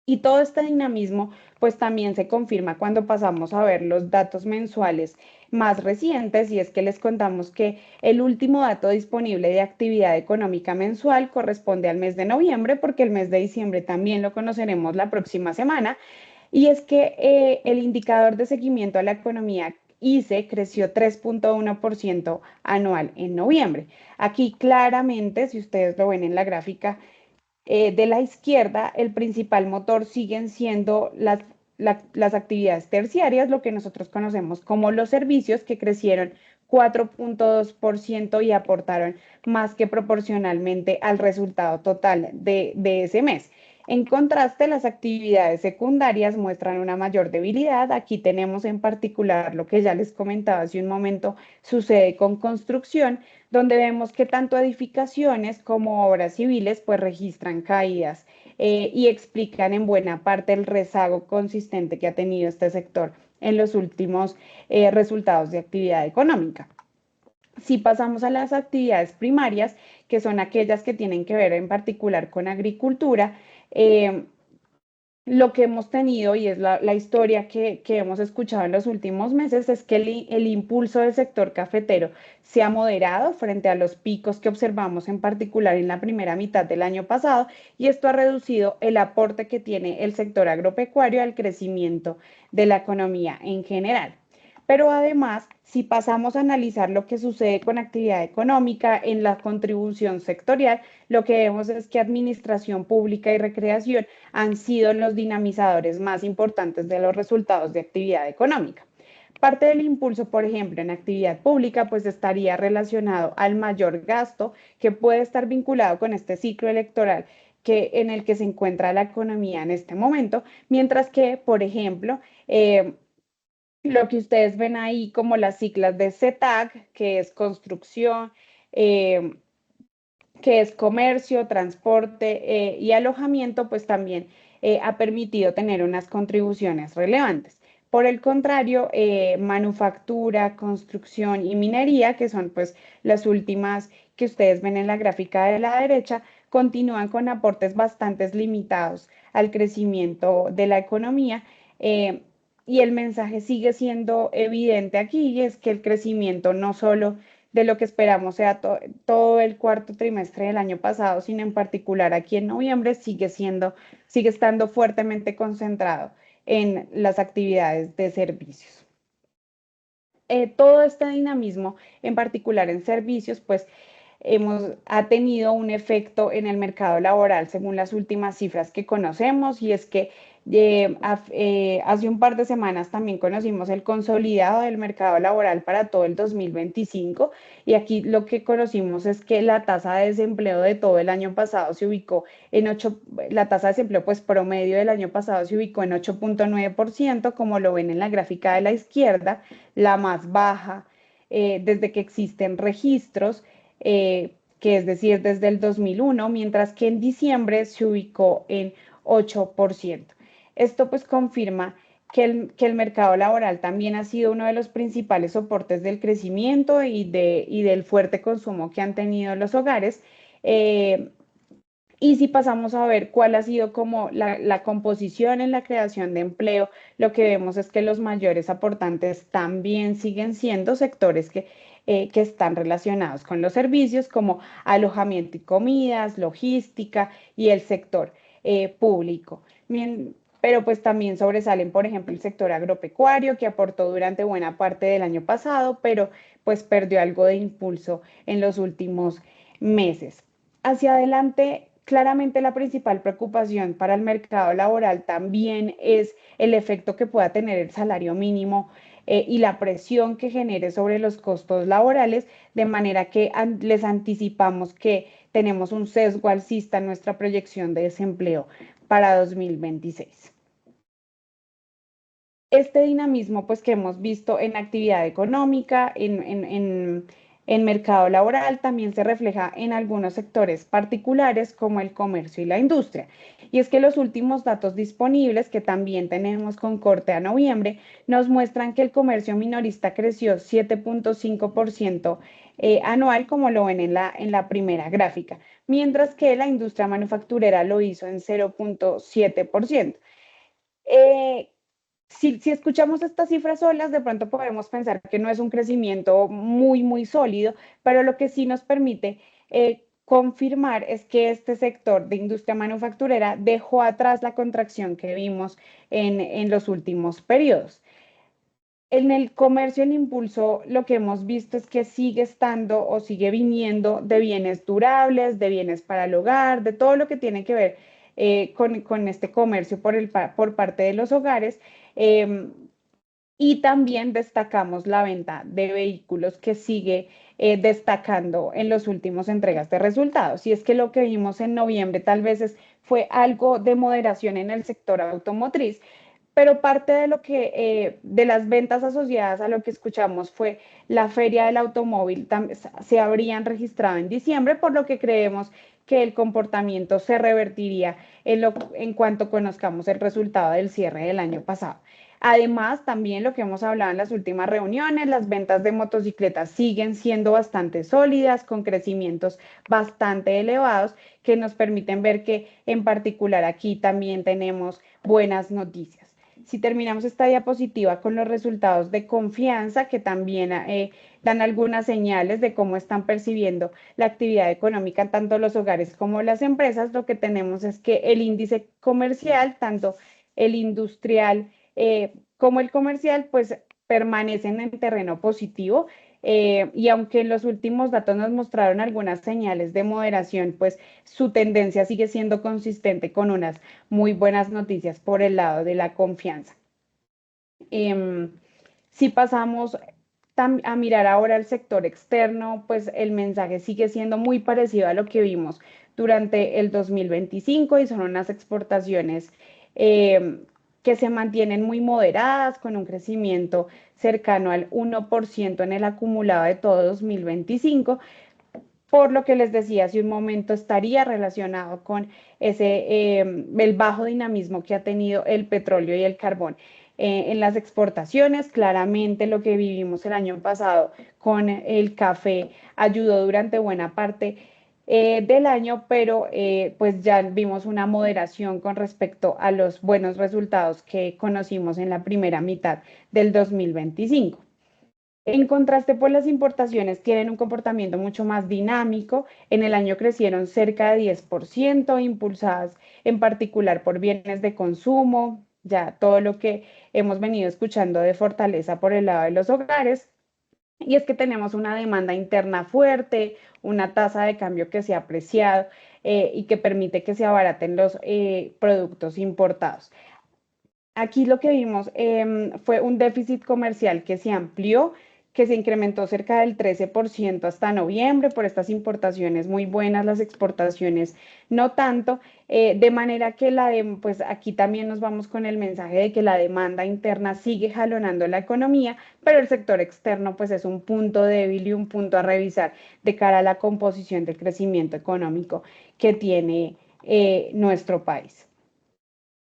Y todo este dinamismo pues también se confirma cuando pasamos a ver los datos mensuales más recientes, y es que les contamos que el último dato disponible de actividad económica mensual corresponde al mes de noviembre, porque el mes de diciembre también lo conoceremos la próxima semana, y es que el indicador de seguimiento a la economía ICE creció 3,1% anual en noviembre. Aquí claramente, si ustedes lo ven en la gráfica, de la izquierda, el principal motor siguen siendo las actividades terciarias, lo que nosotros conocemos como los servicios, que crecieron 4,2% y aportaron más que proporcionalmente al resultado total de ese mes. En contraste, las actividades secundarias muestran una mayor debilidad. Aquí tenemos en particular lo que ya les comentaba hace un momento, sucede con construcción, donde vemos que tanto edificaciones como obras civiles pues registran caídas, y explican en buena parte el rezago consistente que ha tenido este sector en los últimos resultados de actividad económica. Si pasamos a las actividades primarias, que son aquellas que tienen que ver en particular con agricultura, eh, lo que hemos tenido, y es la historia que hemos escuchado en los últimos meses, es que el impulso del sector cafetero se ha moderado frente a los picos que observamos en particular en la primera mitad del año pasado, y esto ha reducido el aporte que tiene el sector agropecuario al crecimiento de la economía en general. Pero además, si pasamos a analizar lo que sucede con actividad económica en la contribución sectorial, lo que vemos es que administración pública y recreación han sido los dinamizadores más importantes de los resultados de actividad económica. Parte del impulso, por ejemplo, en actividad pública, pues estaría relacionado al mayor gasto, que puede estar vinculado con este ciclo electoral en el que se encuentra la economía en este momento, mientras que, por ejemplo, lo que ustedes ven ahí como las siglas de CETAC, que es construcción, eh, que es comercio, transporte y alojamiento, pues también ha permitido tener unas contribuciones relevantes. Por el contrario, manufactura, construcción y minería, que son pues las últimas que ustedes ven en la gráfica de la derecha, continúan con aportes bastante limitados al crecimiento de la economía. Y el mensaje sigue siendo evidente aquí, y es que el crecimiento no solo de lo que esperamos sea todo el cuarto trimestre del año pasado, sino en particular aquí en noviembre, sigue estando fuertemente concentrado en las actividades de servicios. Todo este dinamismo, en particular en servicios, pues ha tenido un efecto en el mercado laboral según las últimas cifras que conocemos, y es que hace un par de semanas también conocimos el consolidado del mercado laboral para todo el 2025, y aquí lo que conocimos es que la tasa de desempleo de todo el año pasado se ubicó en 8, la tasa de desempleo pues promedio del año pasado se ubicó en 8,9%, como lo ven en la gráfica de la izquierda, la más baja desde que existen registros, que es decir, desde el 2001, mientras que en diciembre se ubicó en 8%. Esto pues confirma que el mercado laboral también ha sido uno de los principales soportes del crecimiento y del fuerte consumo que han tenido los hogares. Eh, y si pasamos a ver cuál ha sido como la composición en la creación de empleo, lo que vemos es que los mayores aportantes también siguen siendo sectores que están relacionados con los servicios, como alojamiento y comidas, logística y el sector público. Pero pues también sobresalen, por ejemplo, el sector agropecuario, que aportó durante buena parte del año pasado, pero pues perdió algo de impulso en los últimos meses. Hacia adelante, claramente la principal preocupación para el mercado laboral también es el efecto que pueda tener el salario mínimo y la presión que genere sobre los costos laborales, de manera que les anticipamos que tenemos un sesgo alcista en nuestra proyección de desempleo para 2026. Este dinamismo pues que hemos visto en actividad económica, en mercado laboral, también se refleja en algunos sectores particulares como el comercio y la industria. Y es que los últimos datos disponibles, que también tenemos con corte a noviembre, nos muestran que el comercio minorista creció 7.5% anual, como lo ven en la primera gráfica, mientras que la industria manufacturera lo hizo en 0.7%. Eh, si escuchamos estas cifras solas, de pronto podemos pensar que no es un crecimiento muy sólido, pero lo que sí nos permite confirmar es que este sector de industria manufacturera dejó atrás la contracción que vimos en los últimos periodos. En el comercio en impulso, lo que hemos visto es que sigue estando o sigue viniendo de bienes durables, de bienes para el hogar, de todo lo que tiene que ver con este comercio por parte de los hogares. eh, y también destacamos la venta de vehículos que sigue destacando en los últimos entregas de resultados. Y es que lo que vimos en noviembre tal vez fue algo de moderación en el sector automotriz, pero parte de lo que de las ventas asociadas a lo que escuchamos fue la feria del automóvil se habrían registrado en diciembre, por lo que creemos que el comportamiento se revertiría en cuanto conozcamos el resultado del cierre del año pasado. Además, también lo que hemos hablado en las últimas reuniones, las ventas de motocicletas siguen siendo bastante sólidas, con crecimientos bastante elevados, que nos permiten ver que en particular aquí también tenemos buenas noticias. Si terminamos esta diapositiva con los resultados de confianza, que también dan algunas señales de cómo están percibiendo la actividad económica, tanto los hogares como las empresas, lo que tenemos es que el índice comercial, tanto el industrial como el comercial, pues permanecen en terreno positivo. Y aunque en los últimos datos nos mostraron algunas señales de moderación, pues su tendencia sigue siendo consistente con unas muy buenas noticias por el lado de la confianza. Si pasamos a mirar ahora el sector externo, pues el mensaje sigue siendo muy parecido a lo que vimos durante el 2025 y son unas exportaciones que se mantienen muy moderadas, con un crecimiento cercano al 1% en el acumulado de todo 2025, por lo que les decía hace un momento, estaría relacionado con el bajo dinamismo que ha tenido el petróleo y el carbón. En las exportaciones, claramente lo que vivimos el año pasado con el café ayudó durante buena parte del año, pero pues ya vimos una moderación con respecto a los buenos resultados que conocimos en la primera mitad del 2025. En contraste, pues las importaciones tienen un comportamiento mucho más dinámico. En el año crecieron cerca de 10%, impulsadas en particular por bienes de consumo, ya todo lo que hemos venido escuchando de fortaleza por el lado de los hogares. Y es que tenemos una demanda interna fuerte, una tasa de cambio que se ha apreciado y que permite que se abaraten los productos importados. Aquí lo que vimos fue un déficit comercial que se amplió, que se incrementó cerca del 13% hasta noviembre por estas importaciones muy buenas, las exportaciones no tanto, de manera que pues aquí también nos vamos con el mensaje de que la demanda interna sigue jalonando la economía, pero el sector externo pues es un punto débil y un punto a revisar de cara a la composición del crecimiento económico que tiene nuestro país.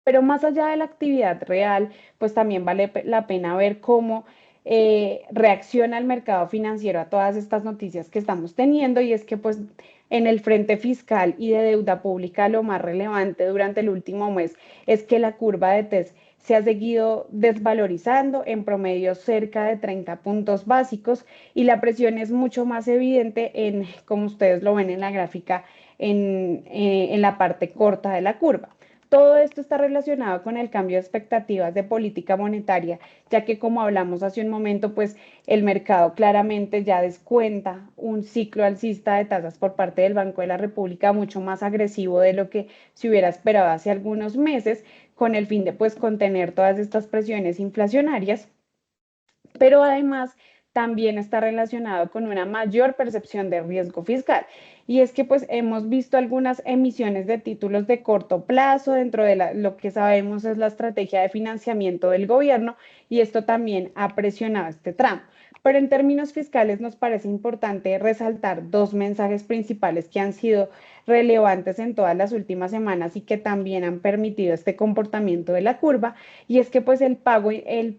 Pero más allá de la actividad real, pues también vale la pena ver cómo reacciona el mercado financiero a todas estas noticias que estamos teniendo, y es que pues en el frente fiscal y de deuda pública lo más relevante durante el último mes es que la curva de TES se ha seguido desvalorizando en promedio cerca de 30 puntos básicos, y la presión es mucho más evidente como ustedes lo ven en la gráfica, en la parte corta de la curva. Todo esto está relacionado con el cambio de expectativas de política monetaria, ya que como hablamos hace un momento, pues el mercado claramente ya descuenta un ciclo alcista de tasas por parte del Banco de la República mucho más agresivo de lo que se hubiera esperado hace algunos meses, con el fin de pues contener todas estas presiones inflacionarias. pero además también está relacionado con una mayor percepción de riesgo fiscal. Y es que pues hemos visto algunas emisiones de títulos de corto plazo dentro de lo que sabemos es la estrategia de financiamiento del gobierno y esto también ha presionado este tramo. Pero en términos fiscales nos parece importante resaltar dos mensajes principales que han sido relevantes en todas las últimas semanas y que también han permitido este comportamiento de la curva, y es que pues el pago de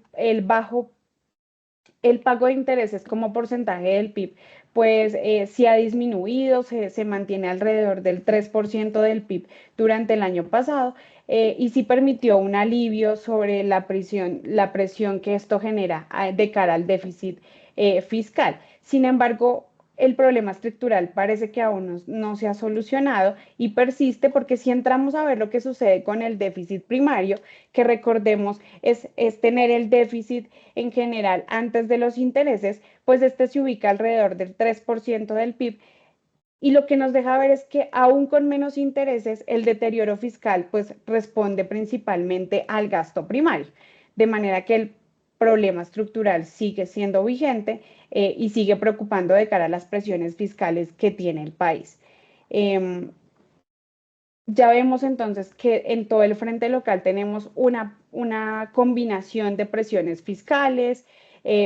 intereses como porcentaje del PIB, pues sí ha disminuido, se mantiene alrededor del 3% del PIB durante el año pasado, y sí permitió un alivio sobre la presión que esto genera de cara al déficit fiscal. Sin embargo, el problema estructural parece que aún no se ha solucionado y persiste porque si entramos a ver lo que sucede con el déficit primario, que recordemos es tener el déficit en general antes de los intereses, pues este se ubica alrededor del 3% del PIB y lo que nos deja ver es que aún con menos intereses, el deterioro fiscal pues responde principalmente al gasto primario, de manera que el problema estructural sigue siendo vigente y sigue preocupando de cara a las presiones fiscales que tiene el país. Eh, ya vemos entonces que en todo el frente local tenemos una combinación de presiones fiscales,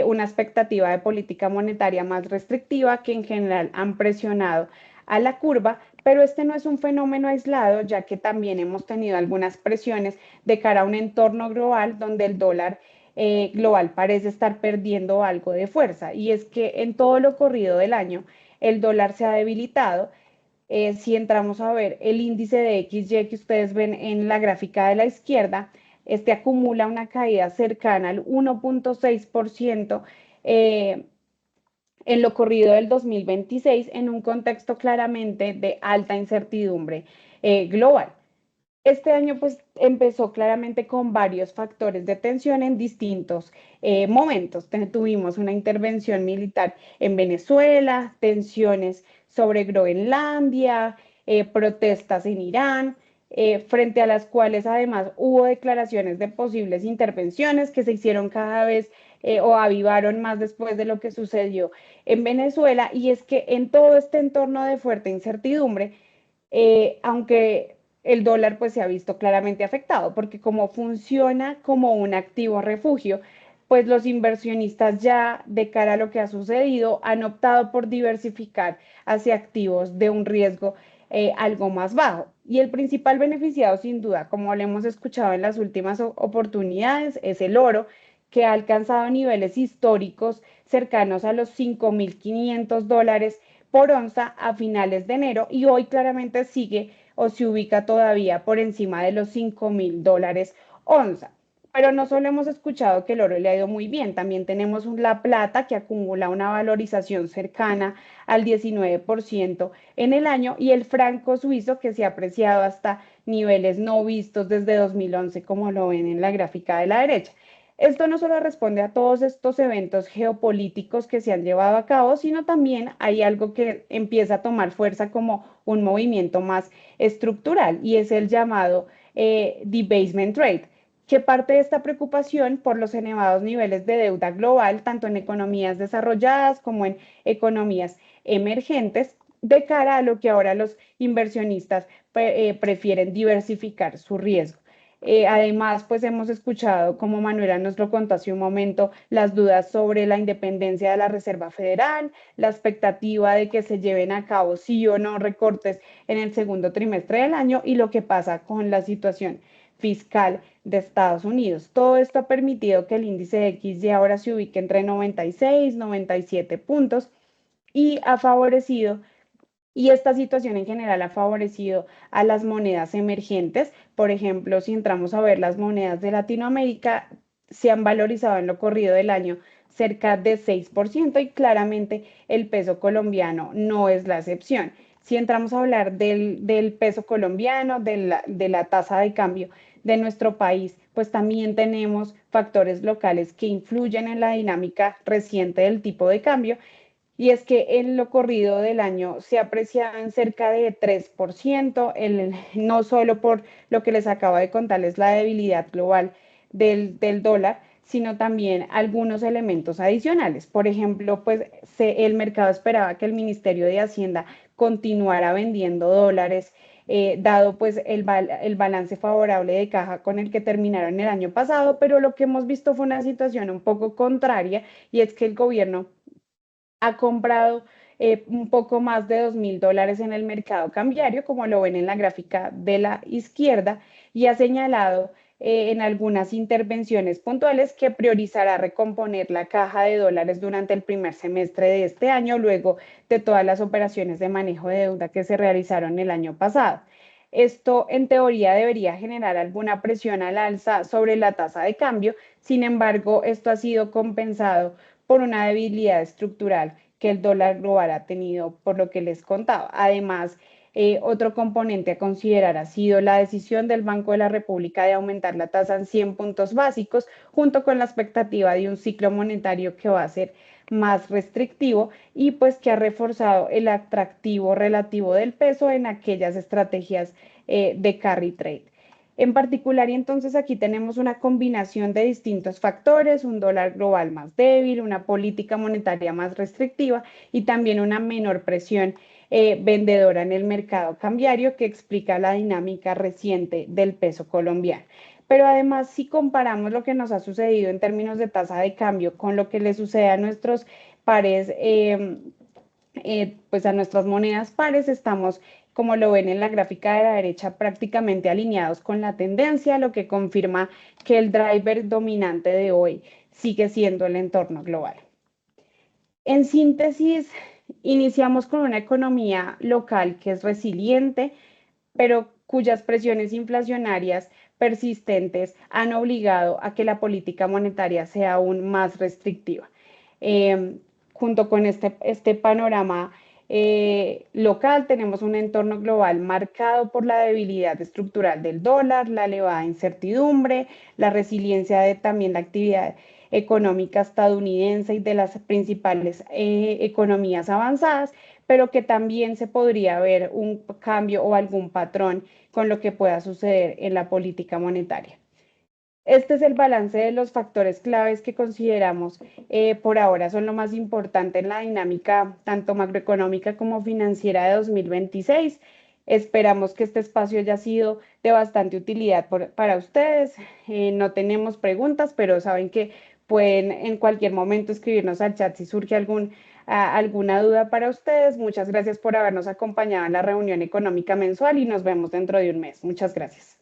una expectativa de política monetaria más restrictiva que en general han presionado a la curva, pero este no es un fenómeno aislado, ya que también hemos tenido algunas presiones de cara a un entorno global donde el dólar global parece estar perdiendo algo de fuerza. Y es que en todo lo corrido del año el dólar se ha debilitado. Si entramos a ver el índice de XY que ustedes ven en la gráfica de la izquierda, este acumula una caída cercana al 1.6% en lo corrido del 2026 en un contexto claramente de alta incertidumbre global. Este año pues empezó claramente con varios factores de tensión en distintos momentos. Tuvimos una intervención militar en Venezuela, tensiones sobre Groenlandia, protestas en Irán, frente a las cuales además hubo declaraciones de posibles intervenciones que se hicieron cada vez o avivaron más después de lo que sucedió en Venezuela. Y es que en todo este entorno de fuerte incertidumbre, aunque el dólar pues se ha visto claramente afectado, porque como funciona como un activo refugio, pues los inversionistas ya de cara a lo que ha sucedido han optado por diversificar hacia activos de un riesgo algo más bajo. Y el principal beneficiado, sin duda, como lo hemos escuchado en las últimas oportunidades, es el oro, que ha alcanzado niveles históricos cercanos a los $5.500 por onza a finales de enero y hoy claramente sigue o se ubica todavía por encima de los $5.000 onza. Pero no solo hemos escuchado que el oro le ha ido muy bien, también tenemos la plata que acumula una valorización cercana al 19% en el año y el franco suizo que se ha apreciado hasta niveles no vistos desde 2011, como lo ven en la gráfica de la derecha. Esto no solo responde a todos estos eventos geopolíticos que se han llevado a cabo, sino también hay algo que empieza a tomar fuerza como un movimiento más estructural y es el llamado debasement trade, que parte de esta preocupación por los elevados niveles de deuda global, tanto en economías desarrolladas como en economías emergentes, de cara a lo que ahora los inversionistas prefieren diversificar su riesgo. Además, pues hemos escuchado, como Manuela nos lo contó hace un momento, las dudas sobre la independencia de la Reserva Federal, la expectativa de que se lleven a cabo sí o no recortes en el segundo trimestre del año y lo que pasa con la situación fiscal de Estados Unidos. Todo esto ha permitido que el índice de XY ahora se ubique entre 96 y 97 puntos y ha favorecido y esta situación en general ha favorecido a las monedas emergentes. Por ejemplo, si entramos a ver las monedas de Latinoamérica, se han valorizado en lo corrido del año cerca de 6% y claramente el peso colombiano no es la excepción. Si entramos a hablar del peso colombiano, de la tasa de cambio de nuestro país, pues también tenemos factores locales que influyen en la dinámica reciente del tipo de cambio y es que en lo corrido del año se ha apreciado en cerca de 3%, no solo por lo que les acabo de contarles, la debilidad global del dólar, sino también algunos elementos adicionales. Por ejemplo, pues el mercado esperaba que el Ministerio de Hacienda continuara vendiendo dólares, dado pues el balance favorable de caja con el que terminaron el año pasado, pero lo que hemos visto fue una situación un poco contraria y es que el gobierno ha comprado un poco más de $2.000 en el mercado cambiario, como lo ven en la gráfica de la izquierda, y ha señalado en algunas intervenciones puntuales que priorizará recomponer la caja de dólares durante el primer semestre de este año, luego de todas las operaciones de manejo de deuda que se realizaron el año pasado. Esto en teoría debería generar alguna presión al alza sobre la tasa de cambio, sin embargo, esto ha sido compensado por una debilidad estructural que el dólar global ha tenido, por lo que les contaba. Además, otro componente a considerar ha sido la decisión del Banco de la República de aumentar la tasa en 100 puntos básicos, junto con la expectativa de un ciclo monetario que va a ser más restrictivo y pues que ha reforzado el atractivo relativo del peso en aquellas estrategias de carry trade. En particular, y entonces aquí tenemos una combinación de distintos factores, un dólar global más débil, una política monetaria más restrictiva y también una menor presión vendedora en el mercado cambiario que explica la dinámica reciente del peso colombiano. Pero además, si comparamos lo que nos ha sucedido en términos de tasa de cambio con lo que le sucede a nuestros pares, pues a nuestras monedas pares, estamos, como lo ven en la gráfica de la derecha, prácticamente alineados con la tendencia, lo que confirma que el driver dominante de hoy sigue siendo el entorno global. En síntesis, iniciamos con una economía local que es resiliente, pero cuyas presiones inflacionarias persistentes han obligado a que la política monetaria sea aún más restrictiva. Eh, Junto con este panorama local, tenemos un entorno global marcado por la debilidad estructural del dólar, la elevada incertidumbre, la resiliencia de también la actividad económica estadounidense y de las principales economías avanzadas, pero que también se podría ver un cambio o algún patrón con lo que pueda suceder en la política monetaria. Este es el balance de los factores claves que consideramos por ahora son lo más importante en la dinámica tanto macroeconómica como financiera de 2026. Esperamos que este espacio haya sido de bastante utilidad para ustedes. No tenemos preguntas, pero saben que pueden en cualquier momento escribirnos al chat si surge alguna duda para ustedes. Muchas gracias por habernos acompañado en la reunión económica mensual y nos vemos dentro de un mes. Muchas gracias.